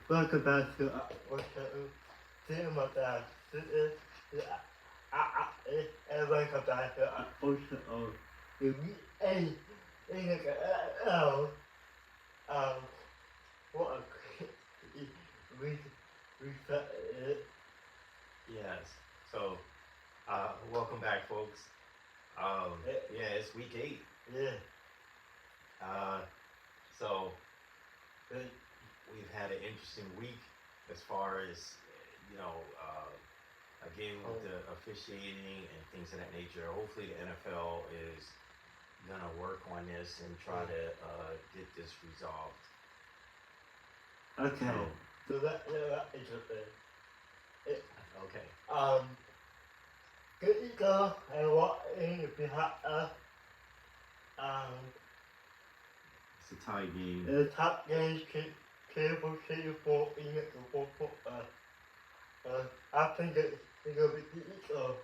welcome back to what's cinema that and welcome back to Ocean of the and um what we we Yes. So, welcome back, folks. Yeah, it's week 8. yeah Uh, so we've had an interesting week as far as again with the officiating and things of that nature. Hopefully, the NFL is gonna work on this and try to get this resolved. okay so that interesting Okay. Good you go and what in behind um It's a tie game. the top games cable for in it for I think it's gonna be so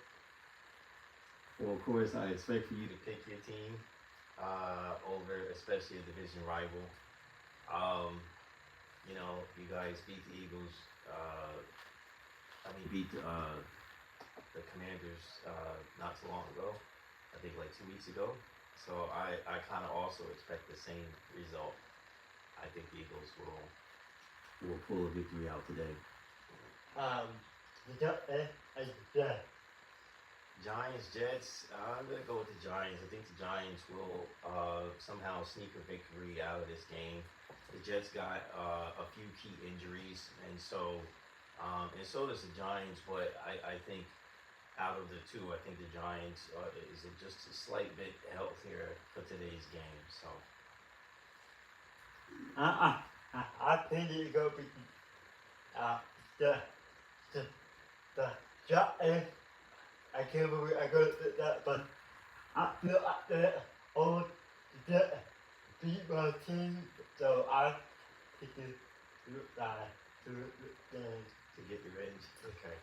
Well, of course, I expect for you to pick your team over, especially a division rival. You guys beat the Eagles. Beat the Commanders not too long ago. I think like 2 weeks ago. So I kind of also expect the same result. I think the Eagles will pull a victory out today. yeah. Giants, Jets. I'm gonna go with the Giants. I think the Giants will somehow sneak a victory out of this game. The Jets got a few key injuries, and so does the Giants. But I think out of the two, I think the Giants is just a slight bit healthier for today's game. So I think it's gonna be the the the Giants. I can't believe I got that, but I feel like that all the beat my team, so I think to get revenge. Okay.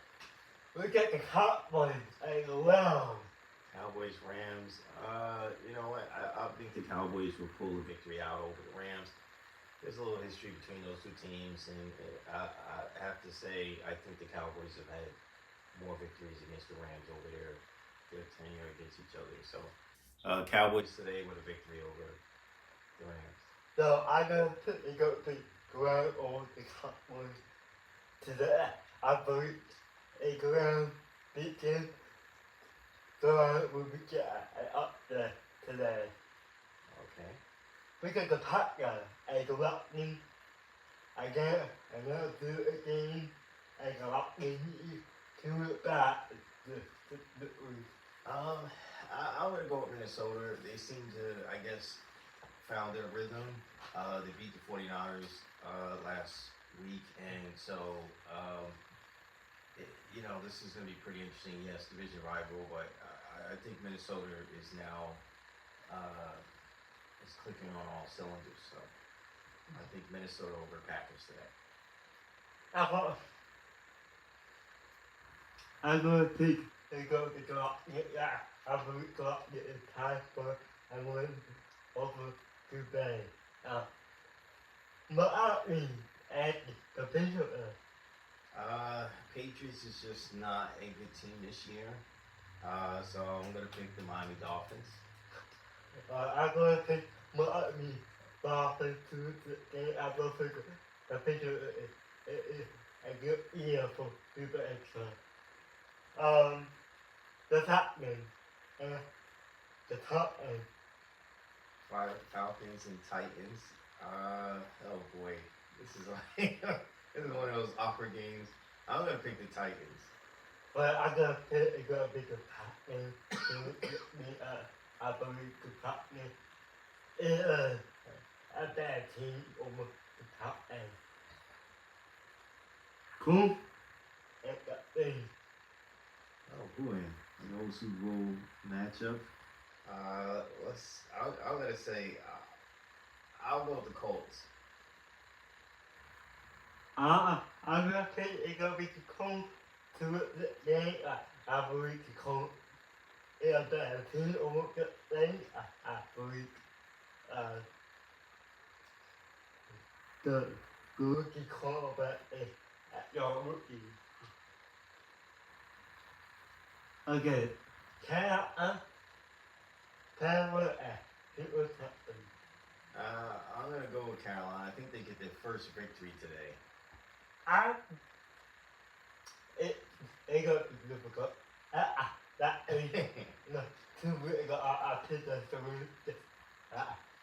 we get the Cowboys and around. Cowboys, Rams. You know what? I think the Cowboys will pull a victory out over the Rams. There's a little history between those two teams, and I have to say I think the Cowboys have had more victories against the Rams over their tenure against each other. So Cowboys today with a victory over the Rams. So I'm gonna go to ground on the Cowboys today. I believe a ground beat them. So I will be up there today. Okay. We got the Packers and the Lightning again, and they'll do it again, and the Lightning to it back. I'm gonna go with Minnesota. They seem to, I guess, found their rhythm. They beat the 49ers last week, and so this is gonna be pretty interesting. Yes, division rival, but I think Minnesota is now is clicking on all cylinders. So I think Minnesota over Packers today. I'm gonna pick they go to go yeah. I'm gonna go up the time for I went over to Bay. But I mean and the picture Patriots is just not a good team this year. So I'm gonna pick the Miami Dolphins. I'm gonna pick Miami Dolphins to the game. I'm gonna pick the picture is a good year for people extra. The top game and the top end. Falcons and Titans. Oh boy, this is like this is one of those awkward games. I'm gonna pick the Titans. But I'm gonna pick it's gonna be the top end. I believe the top end is a bad team over the top end. Cool. And the thing. Oh boy, an old Super Bowl matchup. I'm gonna say I'll go with the Colts. I'm gonna pick it's gonna be the Colts to the game. I believe the Colts is a better team over the thing. I believe the rookie quarterback at your rookie. Okay, Carolina, people captain. I'm gonna go with Carolina. I think they get their first victory today. I it got difficult. That is no 2 weeks ago I picked the three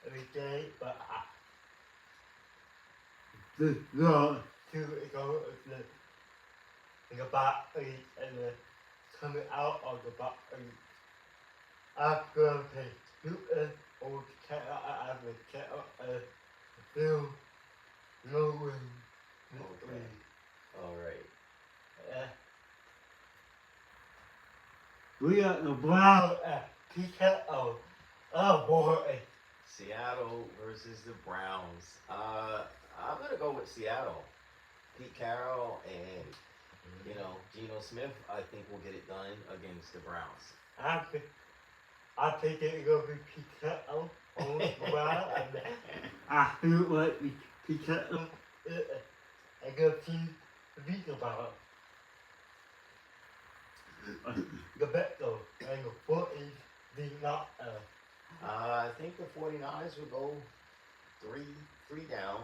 every day, but the no 2 weeks ago the battery and the coming out of the battery. I'm gonna play shooter or cat I will cat still no win. Okay. All right. We got the Brown at PKO. Oh boy. Seattle versus the Browns. I'm gonna go with Seattle. Pete Carroll and Geno Smith. I think will get it done against the Browns. I think it's gonna be PKO on the Brown. I feel like PKO a good team to beat the Brown. The Beto and the 40s did not. I think the 49ers will go three down.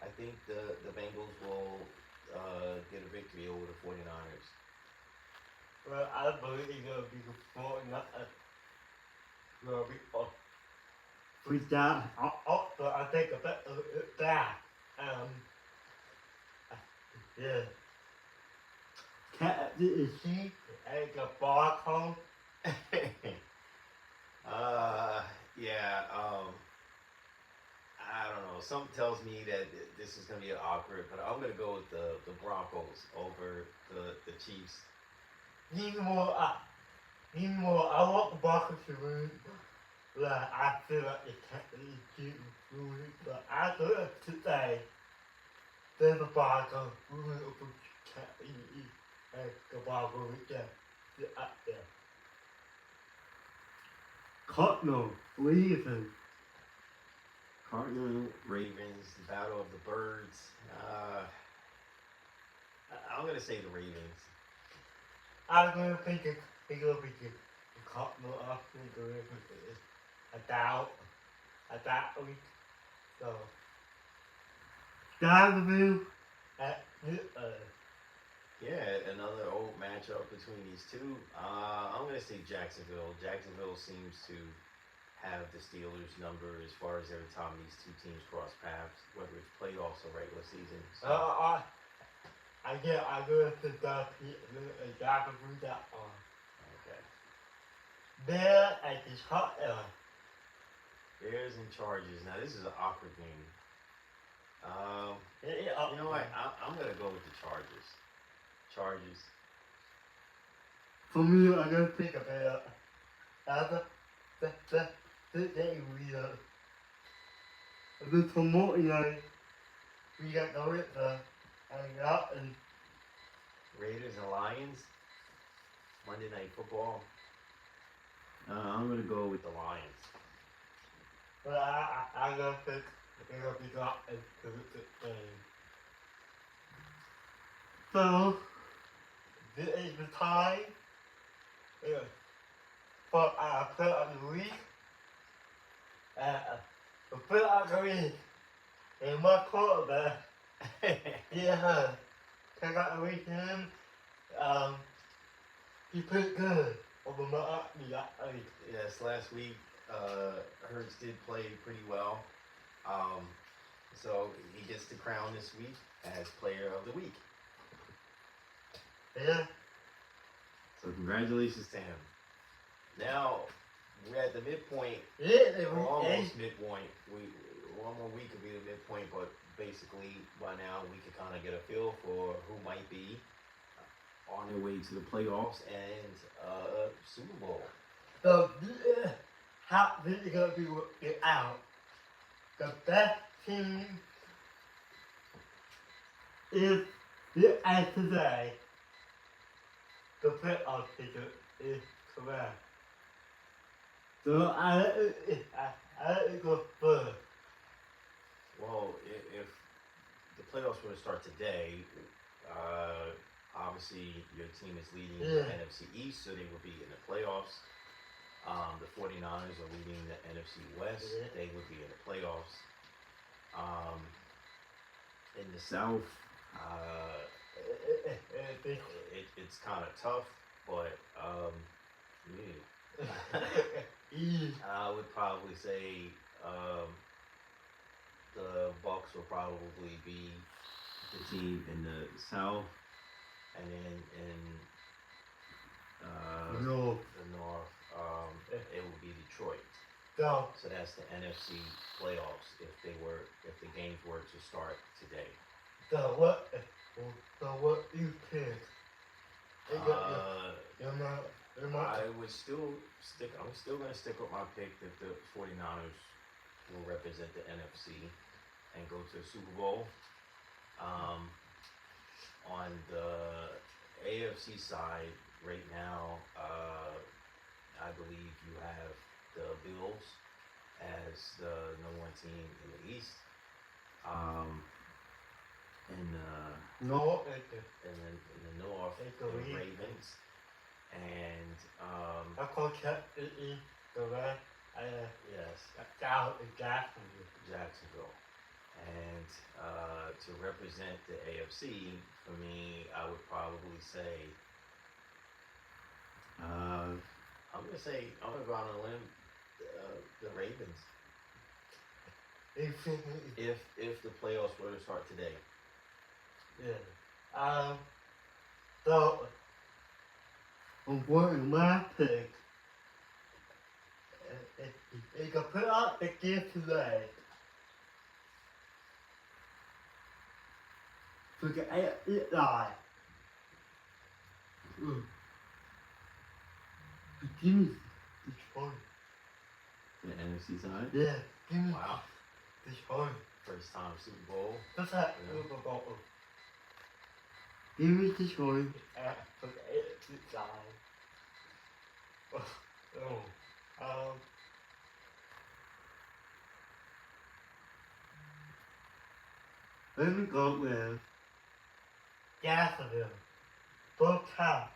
I think the Bengals will get a victory over the 49ers. Well, I believe it's gonna be the 49ers. Gonna be three down. But I think the Beto is back. Yeah. Cat is she and the barcode. Yeah. I don't know. Something tells me that this is gonna be awkward, but I'm gonna go with the Broncos over the Chiefs. Even more, I want the Broncos to win. But I feel like they can't really keep losing. But I feel like today, there's the Broncos moving over to can't really and the Broncos get up there. Cardinal, Ravens. Cardinal, Ravens, the Battle of the Birds. I'm gonna say the Ravens. I'm gonna think it's gonna be the Cardinal after the Ravens is a doubt week. So, Jacksonville at Yeah, another old matchup between these two. I'm gonna say Jacksonville. Jacksonville seems to have the Steelers' number as far as every time these two teams cross paths, whether it's playoffs or regular season. So. I go to the Jacksonville that Okay. Bear at the hot Bears and Chargers. Now this is an awkward game. You know what? I'm gonna go with the Chargers. Chargers. For me, I don't think about the day we tomorrow night we got the Ritzer and out and Raiders and Lions. Monday Night Football. I'm gonna go with the Lions. but I don't think it's gonna be got a terrific game. So this is the time for our player of the week. The player of the week is my quarterback. Yeah, check out the weekend. He played good over my week. Yes, last week Hurts did play pretty well. So he gets the crown this week as player of the week. Yeah. So congratulations to him. Now we're at the midpoint. Yeah, they We're were almost midpoint. One more week could be the midpoint, but basically by now we can kind of get a feel for who might be on their way to the playoffs and Super Bowl. So how this is gonna be working out. The best team is this as today. The playoff ticket is correct. So I let it go first. Well, if the playoffs were to start today, obviously your team is leading Yeah. the NFC East, so they would be in the playoffs. The 49ers are leading the NFC West. Yeah. They would be in the playoffs. In the South, it's kind of tough, but I would probably say the Bucks will probably be the team in the South, and then in No. the North, it would be Detroit. No. So that's the NFC playoffs if the games were to start today. So what you pick? I would still stick. I'm still going to stick with my pick that the 49ers will represent the NFC and go to the Super Bowl. On the AFC side, right now, I believe you have the Bills as the #1 team in the East. No. And then in the North, It's the the Ravens. Ravens. And I call Chuck the rest. yes, Down in Jacksonville. Jacksonville. And to represent the AFC, for me, I would probably say, I'm gonna go out on a limb, the Ravens. If the playoffs were to start today. Yeah. So I'm going my pick. It can put out the gift today. For the live. Give me Detroit. The NFC side. Yeah, give me Wow. Detroit. First time Super Bowl. That's that Yeah. Super Bowl. Give me Detroit. For the AFC side. Let me go with Jacksonville. Both times.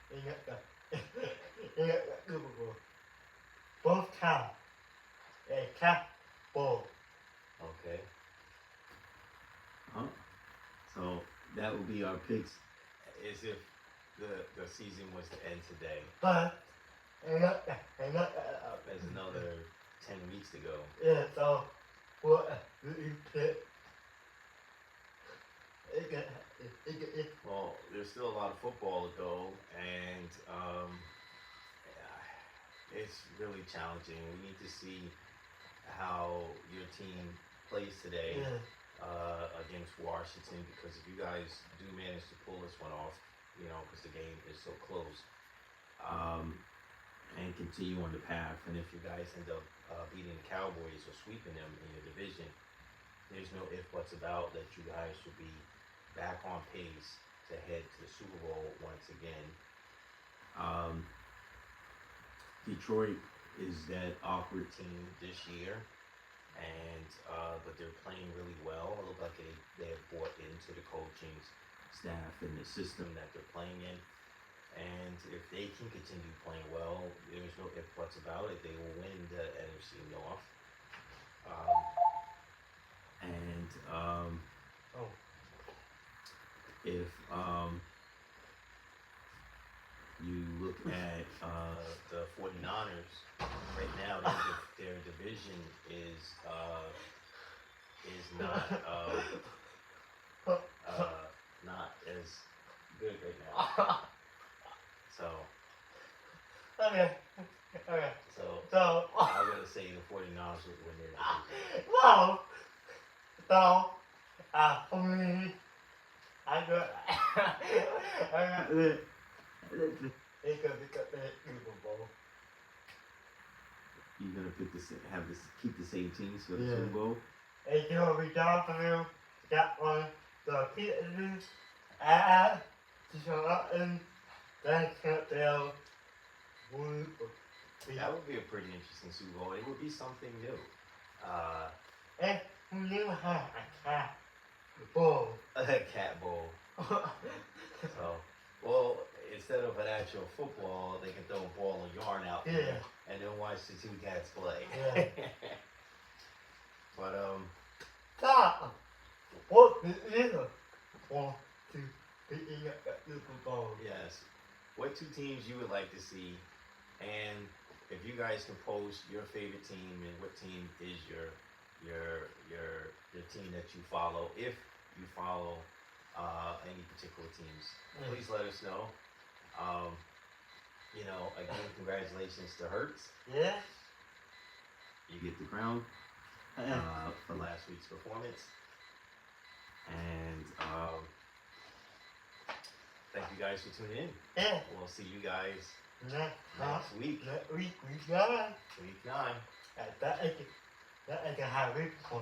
They got the Super Bowl. Both times. They cap bowl. Okay. So that would be our picks as if the season was to end today. But There's another 10 weeks to go. yeah, so what do you pick? Well, there's still a lot of football to go, and it's really challenging. We need to see how your team plays today against Washington, because if you guys do manage to pull this one off, because the game is so close, and continue on the path, and if you guys end up beating the Cowboys or sweeping them in your division, there's no if buts about that you guys should be back on pace to head to the Super Bowl once again. Detroit is that awkward team this year, and but they're playing really well. It looks like they have bought into the coaching staff and the system that they're playing in. And if they can continue playing well, there's no if buts about it. They will win the NFC North. If you look at the 49ers right now, their division is not as good right now. So Okay. So I'm gonna say the 49ers would win their division. No. So for me, I got it's gonna be the Super Bowl. You're gonna keep the same teams for the Super Bowl? It's gonna be Jacksonville, that one, the Pistons, and then Campbell. That would be a pretty interesting Super Bowl. It would be something new. And we never had a cat. the ball. A cat bowl. So, well, instead of an actual football, they can throw a ball of yarn out Yeah. there and then watch the two cats play. Yeah. But Stop. What is it? 1, 2, 3, the ball. yes, what two teams you would like to see, and if you guys can post your favorite team and what team is your team that you follow, if you follow any particular teams, please let us know. You know, again, congratulations to Hertz. Yeah. You get the crown for last week's performance. And thank you guys for tuning in. Yeah. We'll see you guys Next week. week, we got Week 9. that. That I can have it for.